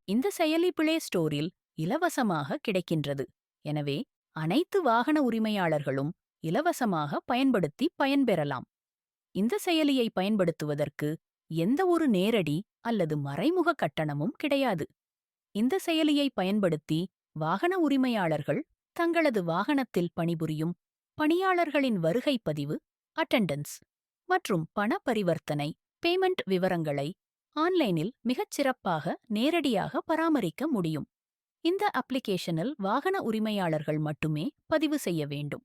இந்த செயலி பிளே ஸ்டோரில் இலவசமாக கிடைக்கின்றது. எனவே அனைத்து வாகன உரிமையாளர்களும் இலவசமாக பயன்படுத்தி பயன்பெறலாம். இந்த செயலியை பயன்படுத்துவதற்கு எந்த ஒரு நேரடி அல்லது மறைமுக கட்டணமும் கிடையாது. இந்த செயலியை பயன்படுத்தி வாகன உரிமையாளர்கள் தங்களது வாகனத்தில் பணிபுரியும் பணியாளர்களின் வருகை பதிவு அட்டெண்டன்ஸ் மற்றும் பண பரிவர்த்தனை பேமெண்ட் விவரங்களை ஆன்லைனில் மிகச் சிறப்பாக நேரடியாக பராமரிக்க முடியும். இந்த அப்ளிகேஷனில் வாகன உரிமையாளர்கள் மட்டுமே பதிவு செய்ய வேண்டும்.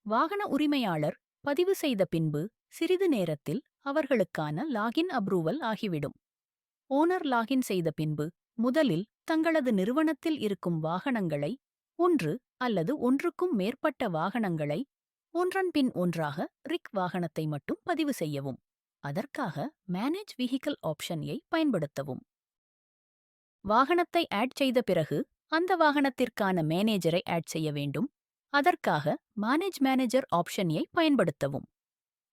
வாகன உரிமையாளர் பதிவு செய்த பின்பு சிறிது நேரத்தில் அவர்களுக்கான லாகின் அப்ரூவல் ஆகிவிடும். ஓனர் லாகின் செய்த பின்பு முதலில் தங்களது நிறுவனத்தில் இருக்கும் வாகனங்களை ஒன்று அல்லது ஒன்றுக்கும் மேற்பட்ட வாகனங்களை ஒன்றன் பின் ஒன்றாக ரிக் வாகனத்தை மட்டும் பதிவு செய்யவும். அதற்காக மேனேஜ் வெஹிக்கிள் ஆப்ஷனை பயன்படுத்தவும். வாகனத்தை ஆட் செய்த பிறகு அந்த வாகனத்திற்கான மேனேஜரை ஆட் செய்ய வேண்டும். அதற்காக மேனேஜர் ஆப்ஷனை பயன்படுத்தவும்.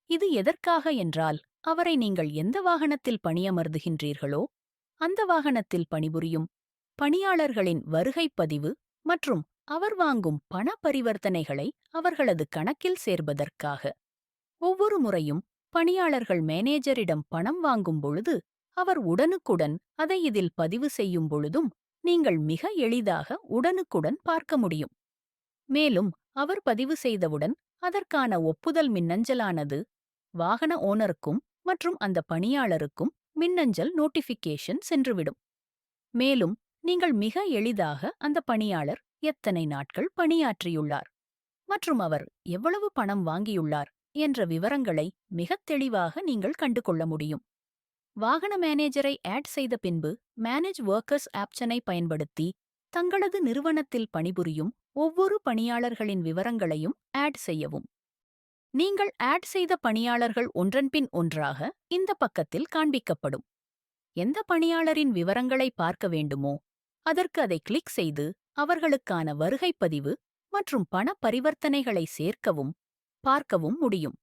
இது எதற்காக என்றால், அவரை நீங்கள் எந்த வாகனத்தில் பணியமர்த்துகின்றீர்களோ அந்த வாகனத்தில் பணிபுரியும் பணியாளர்களின் வருகை பதிவு மற்றும் அவர் வாங்கும் பண பரிவர்த்தனைகளை அவர்களது கணக்கில் சேர்ப்பதற்காக. ஒவ்வொரு முறையும் பணியாளர்கள் மேனேஜரிடம் பணம் வாங்கும் பொழுது அவர் உடனுக்குடன் அதை இதில் பதிவு செய்யும் பொழுதும் நீங்கள் மிக எளிதாக உடனுக்குடன் பார்க்க முடியும். மேலும் அவர் பதிவு செய்தவுடன் அதற்கான ஒப்புதல் மின்னஞ்சலானது வாகன ஓனருக்கும் மற்றும் அந்த பணியாளருக்கும் மின்னஞ்சல் நோட்டிஃபிகேஷன் சென்றுவிடும். மேலும் நீங்கள் மிக எளிதாக அந்த பணியாளர் எத்தனை நாட்கள் பணியாற்றியுள்ளார் மற்றும் அவர் எவ்வளவு பணம் வாங்கியுள்ளார் என்ற விவரங்களை மிகத் தெளிவாக நீங்கள் கண்டுகொள்ள முடியும். வாகன மேனேஜரை ஆட் செய்த பின்பு மேனேஜ் ஒர்க்கர்ஸ் ஆப்ஷனை பயன்படுத்தி தங்களது நிறுவனத்தில் பணிபுரியும் ஒவ்வொரு பணியாளர்களின் விவரங்களையும் ஆட் செய்யவும். நீங்கள் ஆட் செய்த பணியாளர்கள் ஒன்றன்பின் ஒன்றாக இந்த பக்கத்தில் காண்பிக்கப்படும். எந்த பணியாளரின் விவரங்களை பார்க்க வேண்டுமோ அதற்கு அதை கிளிக் செய்து அவர்களுக்கான வருகைப்பதிவு மற்றும் பண பரிவர்த்தனைகளை சேர்க்கவும் பார்க்கவும் முடியும்.